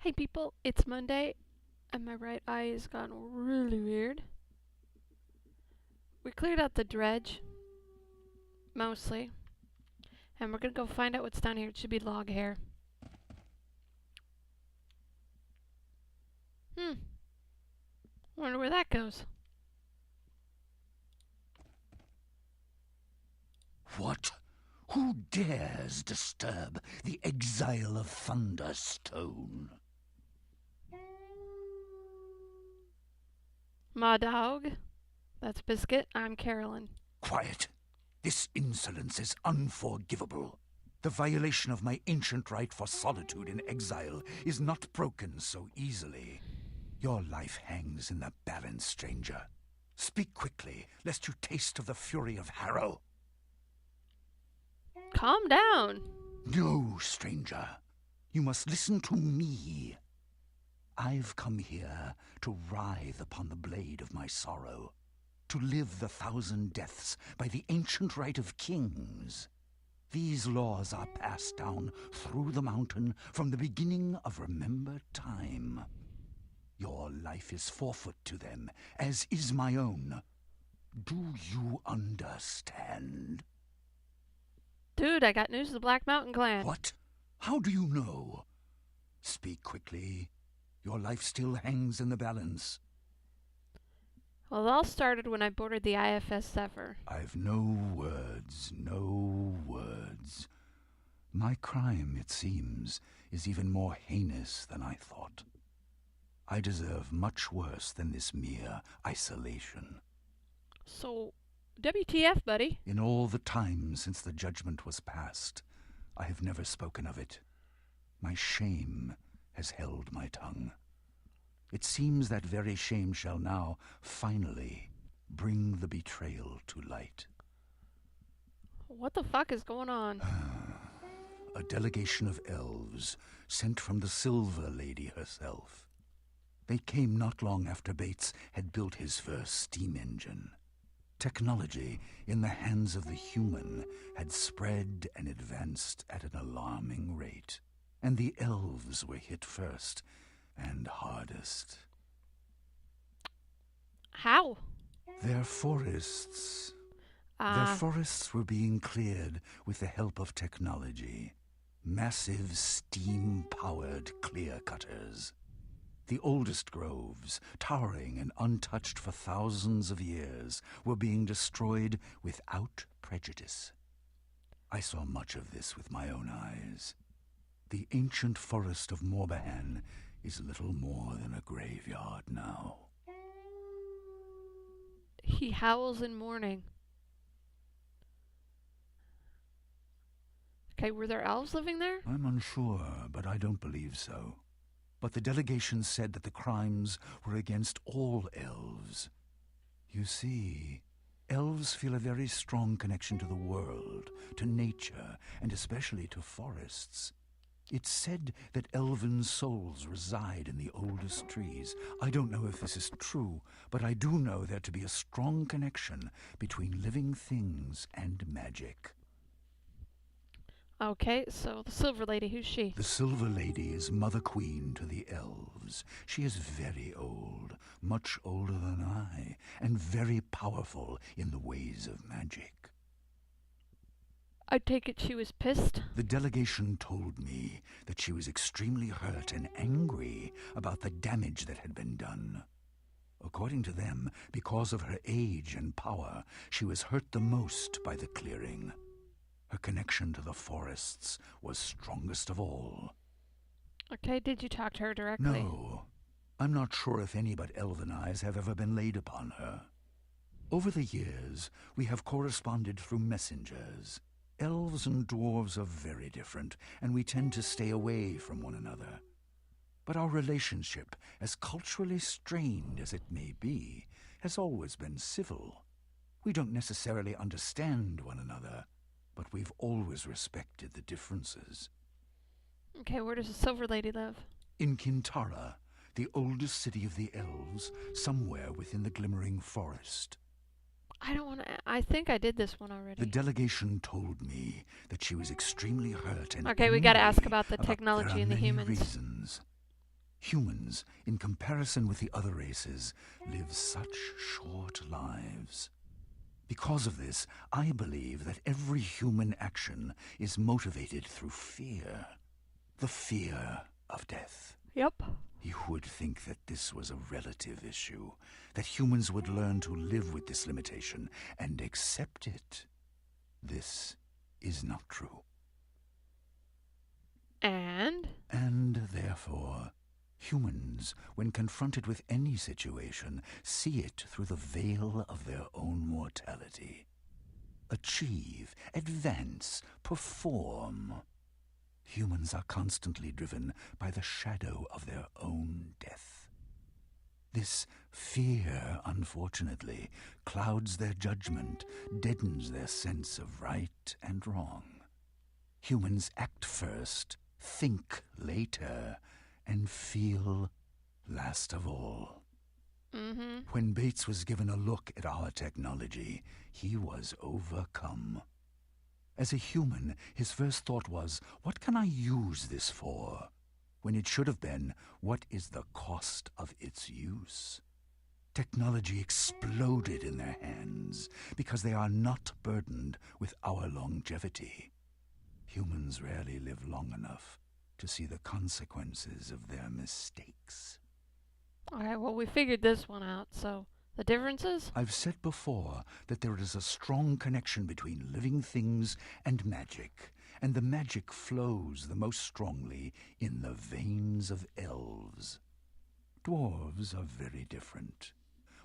Hey people, it's Monday, and my right eye has gone really weird. We cleared out the dredge, mostly, and we're gonna go find out what's down here. It should be log hair. Wonder where that goes. What? Who dares disturb the exile of Thunderstone? Ma dog. That's Biscuit. I'm Carolyn. Quiet. This insolence is unforgivable. The violation of my ancient right for solitude in exile is not broken so easily. Your life hangs in the balance, stranger. Speak quickly, lest you taste of the fury of Harrow. Calm down. No, stranger. You must listen to me. I've come here to writhe upon the blade of my sorrow, to live the 1,000 deaths by the ancient right of kings. These laws are passed down through the mountain from the beginning of remembered time. Your life is forfeit to them, as is my own. Do you understand? Dude, I got news of the Black Mountain Clan. What? How do you know? Speak quickly. Your life still hangs in the balance. Well, it all started when I boarded the IFS Zephyr. I've no words, no words. My crime, it seems, is even more heinous than I thought. I deserve much worse than this mere isolation. So, WTF, buddy? In all the time since the judgment was passed, I have never spoken of it. My shame has held my tongue. It seems that very shame shall now, finally, bring the betrayal to light. What the fuck is going on? A delegation of elves sent from the Silver Lady herself. They came not long after Bates had built his first steam engine. Technology in the hands of the human had spread and advanced at an alarming rate, and the elves were hit first and hardest. How? Their forests were being cleared with the help of technology. Massive steam-powered clear-cutters. The oldest groves, towering and untouched for thousands of years, were being destroyed without prejudice. I saw much of this with my own eyes. The ancient forest of Morbahan is little more than a graveyard now. He howls in mourning. Okay, were there elves living there? I'm unsure, but I don't believe so. But the delegation said that the crimes were against all elves. You see, elves feel a very strong connection to the world, to nature, and especially to forests. It's said that elven souls reside in the oldest trees. I don't know if this is true, but I do know there to be a strong connection between living things and magic. Okay, so the Silver Lady, who's she? The Silver Lady is Mother Queen to the elves. She is very old, much older than I, and very powerful in the ways of magic. I take it she was pissed? The delegation told me that she was extremely hurt and angry about the damage that had been done. According to them, because of her age and power, she was hurt the most by the clearing. Her connection to the forests was strongest of all. Okay, did you talk to her directly? No. I'm not sure if any but elven eyes have ever been laid upon her. Over the years, we have corresponded through messengers. Elves and dwarves are very different, and we tend to stay away from one another. But our relationship, as culturally strained as it may be, has always been civil. We don't necessarily understand one another, but we've always respected the differences. Okay, where does the Silver Lady live? In Kintara, the oldest city of the elves, somewhere within the Glimmering Forest. I think I did this one already. The delegation told me that she was extremely hurt and Okay, we gotta angry ask about the about technology and the many humans. reasons. Humans, in comparison with the other races, live such short lives. Because of this, I believe that every human action is motivated through fear. The fear of death. Yep. You would think that this was a relative issue, that humans would learn to live with this limitation and accept it. This is not true. And Therefore, humans, when confronted with any situation, see it through the veil of their own mortality. Achieve, advance, perform. Humans are constantly driven by the shadow of their own death. This fear, unfortunately, clouds their judgment, deadens their sense of right and wrong. Humans act first, think later, and feel last of all. When Bates was given a look at our technology, he was overcome. As a human, his first thought was, what can I use this for? When it should have been, what is the cost of its use? Technology exploded in their hands because they are not burdened with our longevity. Humans rarely live long enough to see the consequences of their mistakes. alright, well, we figured this one out, so the differences? I've said before that there is a strong connection between living things and magic, and the magic flows the most strongly in the veins of elves. Dwarves are very different.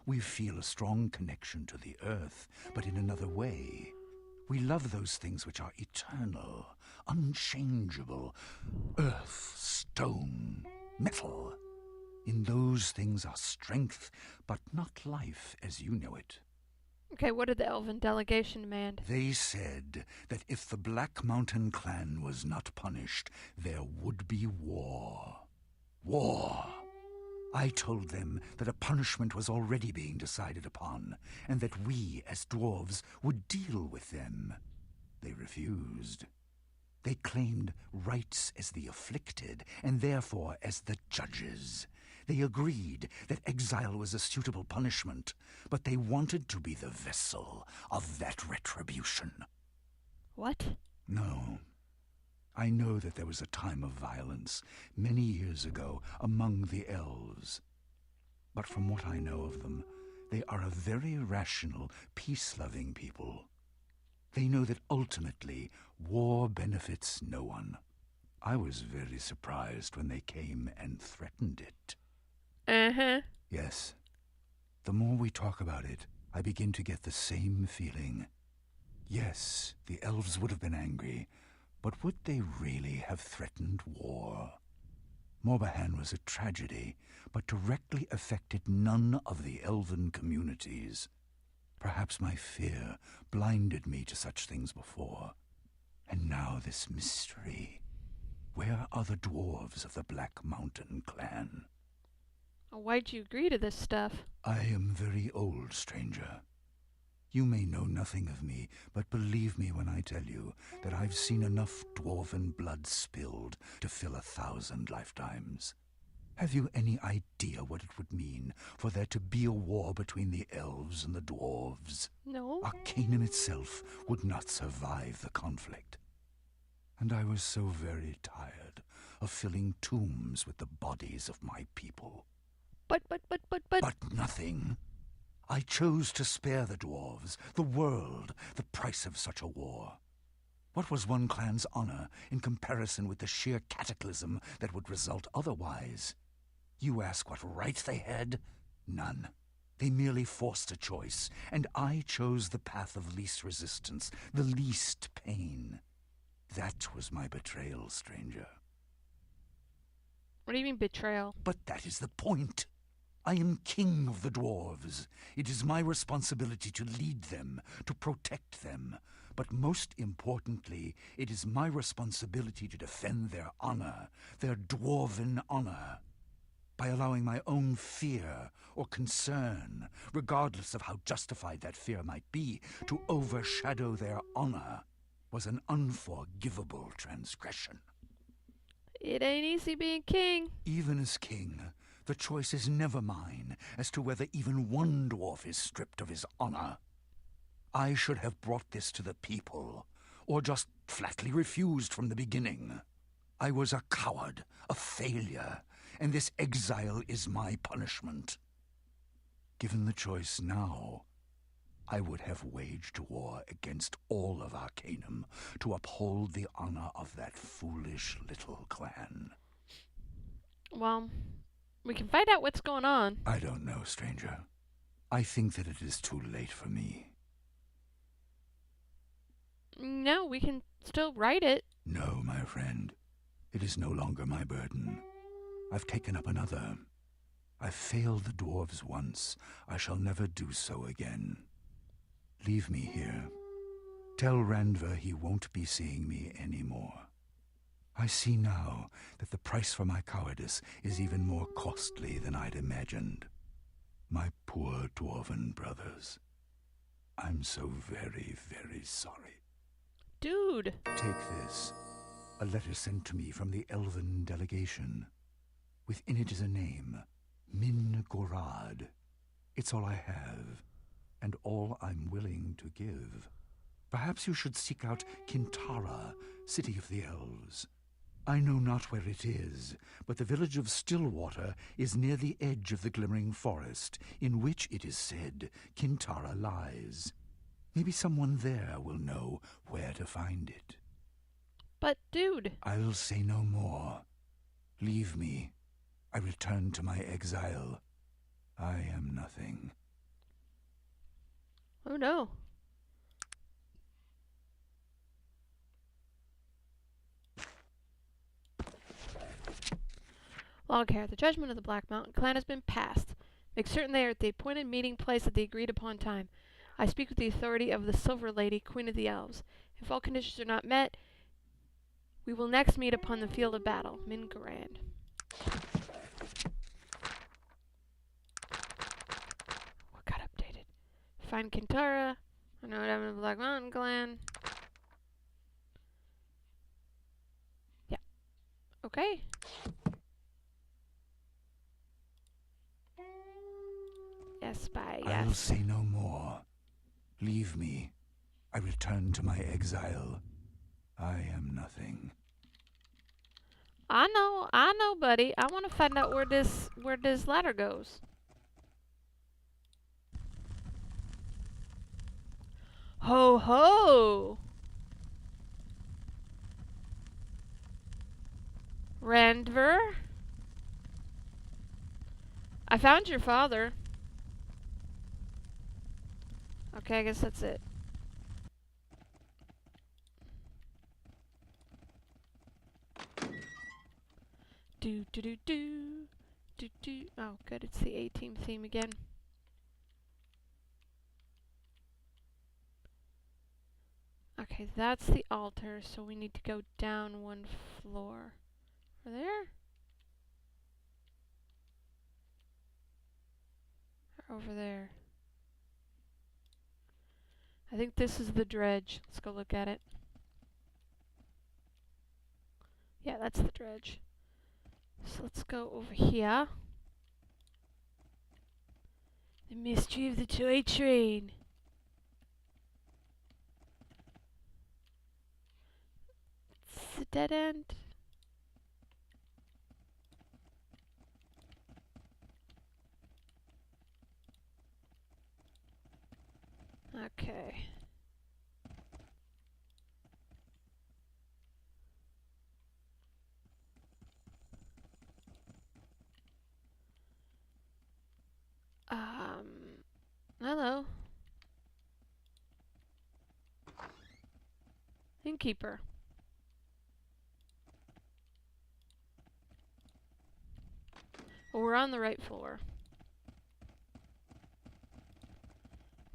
We feel a strong connection to the earth, but in another way. We love those things which are eternal, unchangeable. Earth, stone, metal. In those things are strength, but not life as you know it. Okay, what did the elven delegation demand? They said that if the Black Mountain clan was not punished, there would be war. War! I told them that a punishment was already being decided upon, and that we, as dwarves, would deal with them. They refused. They claimed rights as the afflicted, and therefore as the judges. They agreed that exile was a suitable punishment, but they wanted to be the vessel of that retribution. What? No. I know that there was a time of violence many years ago among the elves. But from what I know of them, they are a very rational, peace-loving people. They know that ultimately, war benefits no one. I was very surprised when they came and threatened it. Yes. The more we talk about it, I begin to get the same feeling. Yes, the elves would have been angry, but would they really have threatened war? Morbahan was a tragedy, but directly affected none of the elven communities. Perhaps my fear blinded me to such things before. And now this mystery. Where are the dwarves of the Black Mountain clan? Why'd you agree to this stuff? I am very old, stranger. You may know nothing of me, but believe me when I tell you that I've seen enough dwarven blood spilled to fill 1,000 lifetimes. Have you any idea what it would mean for there to be a war between the elves and the dwarves? No. Arcanum itself would not survive the conflict. And I was so very tired of filling tombs with the bodies of my people. But. But nothing. I chose to spare the dwarves, the world, the price of such a war. What was one clan's honor in comparison with the sheer cataclysm that would result otherwise? You ask what right they had? None. They merely forced a choice, and I chose the path of least resistance, the least pain. That was my betrayal, stranger. What do you mean betrayal? But that is the point. I am king of the dwarves. It is my responsibility to lead them, to protect them. But most importantly, it is my responsibility to defend their honor, their dwarven honor. By allowing my own fear or concern, regardless of how justified that fear might be, to overshadow their honor was an unforgivable transgression. It ain't easy being king. Even as king, the choice is never mine as to whether even one dwarf is stripped of his honor. I should have brought this to the people, or just flatly refused from the beginning. I was a coward, a failure, and this exile is my punishment. Given the choice now, I would have waged war against all of Arcanum to uphold the honor of that foolish little clan. Well, we can find out what's going on. I don't know, stranger. I think that it is too late for me. No, we can still write it. No, my friend. It is no longer my burden. I've taken up another. I've failed the dwarves once. I shall never do so again. Leave me here. Tell Randver he won't be seeing me anymore. I see now that the price for my cowardice is even more costly than I'd imagined. My poor dwarven brothers. I'm so very, very sorry. Dude. Take this. A letter sent to me from the Elven delegation. Within it is a name. Min Gorad. It's all I have, and all I'm willing to give. Perhaps you should seek out Kintara, city of the elves. I know not where it is, but the village of Stillwater is near the edge of the glimmering forest, in which, it is said, Kintara lies. Maybe someone there will know where to find it. But, dude. I'll say no more. Leave me. I return to my exile. I am nothing. Oh no. Loghair, the judgment of the Black Mountain clan has been passed. Make certain they are at the appointed meeting place at the agreed upon time. I speak with the authority of the Silver Lady, Queen of the Elves. If all conditions are not met, we will next meet upon the field of battle. Min Garand. What got updated? Find Kintara. I know what happened to the Black Mountain clan. Yeah. Okay. Yes, spy, yes. I'll say no more. Leave me. I return to my exile. I am nothing. I know, buddy. I want to find out where this ladder goes. Ho ho! Randver? I found your father. Okay, I guess that's it. Do do do do do do. Oh, good. It's the A-Team theme again. Okay, that's the altar, so we need to go down one floor. Over there? Or over there? I think this is the dredge. Let's go look at it. Yeah, that's the dredge. So let's go over here. The mystery of the toy train. It's a dead end. Okay. Hello. Innkeeper. Well, we're on the right floor.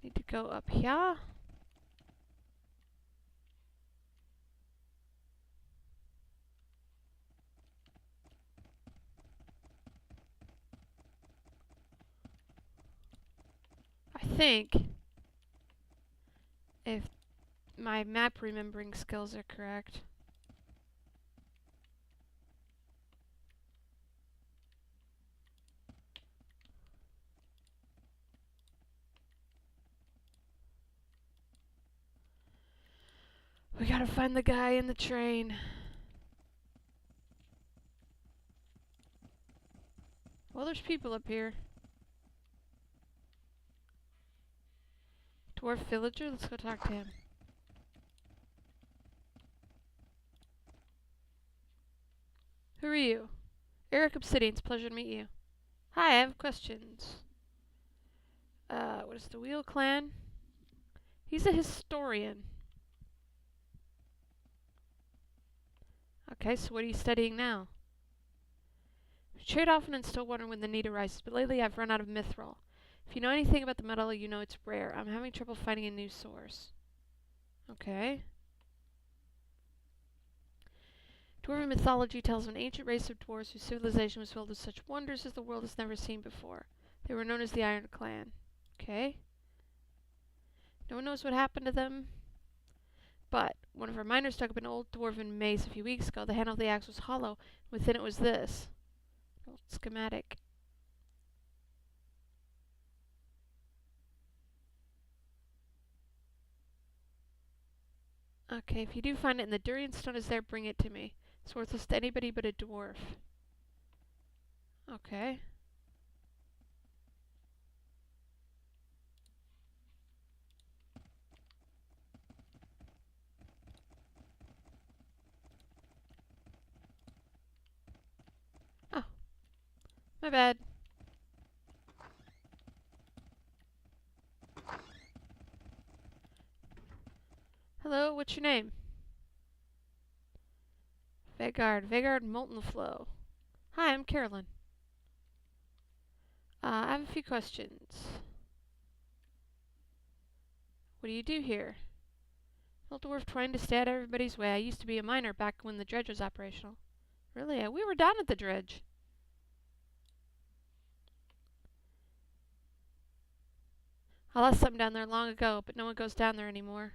Need to go up here. I think, if my map remembering skills are correct. We gotta find the guy in the train. Well, there's people up here. Dwarf villager? Let's go talk to him. Who are you? Eric Obsidian. It's a pleasure to meet you. Hi, I have questions. What is the Wheel Clan? He's a historian. Okay, so what are you studying now? We trade often and still wonder when the need arises, but lately I've run out of mithril. If you know anything about the metal, you know it's rare. I'm having trouble finding a new source. Okay. Dwarven mythology tells of an ancient race of dwarves whose civilization was filled with such wonders as the world has never seen before. They were known as the Iron Clan. Okay. No one knows what happened to them. But one of our miners dug up an old dwarven mace a few weeks ago. The handle of the axe was hollow. Within it was this. An old schematic. Okay, if you do find it and the durian stone is there, bring it to me. It's worthless to anybody but a dwarf. Okay. Oh. My bad. Hello, what's your name? Vegard Molten Flow. Hi, I'm Carolyn. I have a few questions. What do you do here? Old dwarf trying to stay out of everybody's way. I used to be a miner back when the dredge was operational. Really? We were down at the dredge. I lost something down there long ago, but no one goes down there anymore.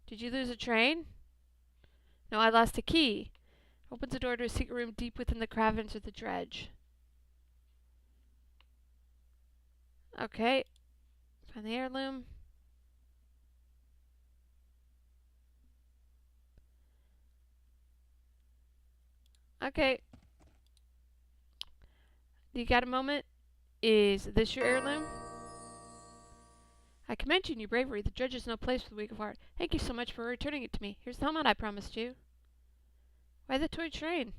Did you lose a train? No, I lost a key. Opens a door to a secret room deep within the caverns of the dredge. Okay. Find the heirloom. Okay. You got a moment? Is this your heirloom? I commend you in your bravery. The dredge is no place for the weak of heart. Thank you so much for returning it to me. Here's the helmet I promised you. Why the toy train?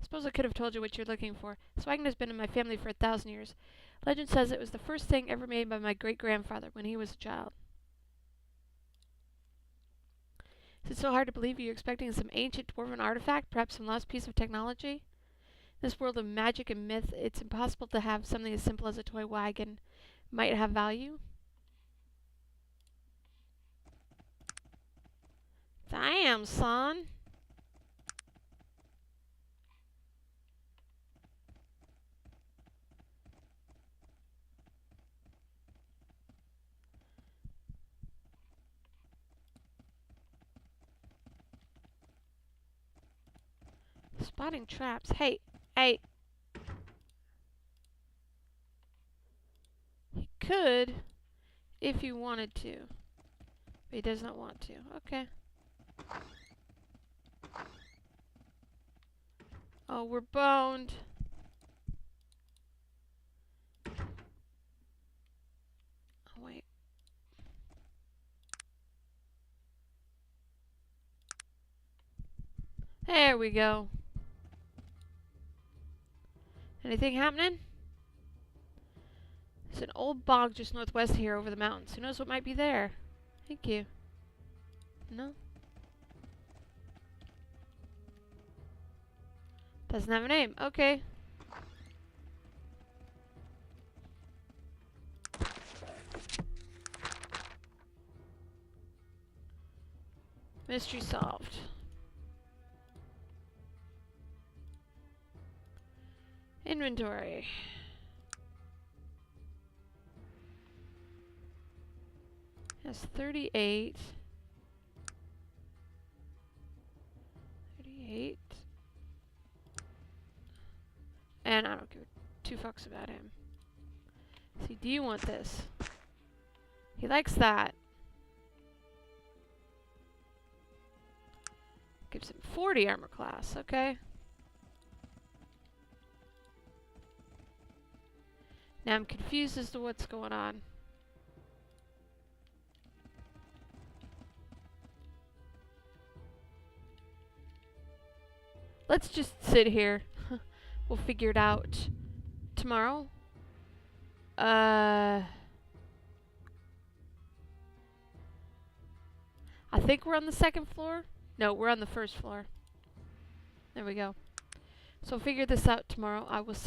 I suppose I could have told you what you're looking for. This wagon has been in my family for 1,000 years. Legend says it was the first thing ever made by my great-grandfather when he was a child. Is it so hard to believe you're expecting some ancient dwarven artifact, perhaps some lost piece of technology? In this world of magic and myth, it's impossible to have something as simple as a toy wagon might have value. Damn, son. Spotting traps. Hey, hey. He could, if he wanted to. But he does not want to. Okay. Oh, we're boned. Oh, wait. There we go. Anything happening? There's an old bog just northwest here over the mountains. Who knows what might be there? Thank you. No? Doesn't have a name. Okay. Mystery solved. Inventory. Has 38. 38. And I don't give two fucks about him. See, do you want this? He likes that. gives him 40 armor class. Okay. Now I'm confused as to what's going on. Let's just sit here. We'll figure it out tomorrow. I think we're on the second floor. No, we're on the first floor. There we go. So figure this out tomorrow. I will see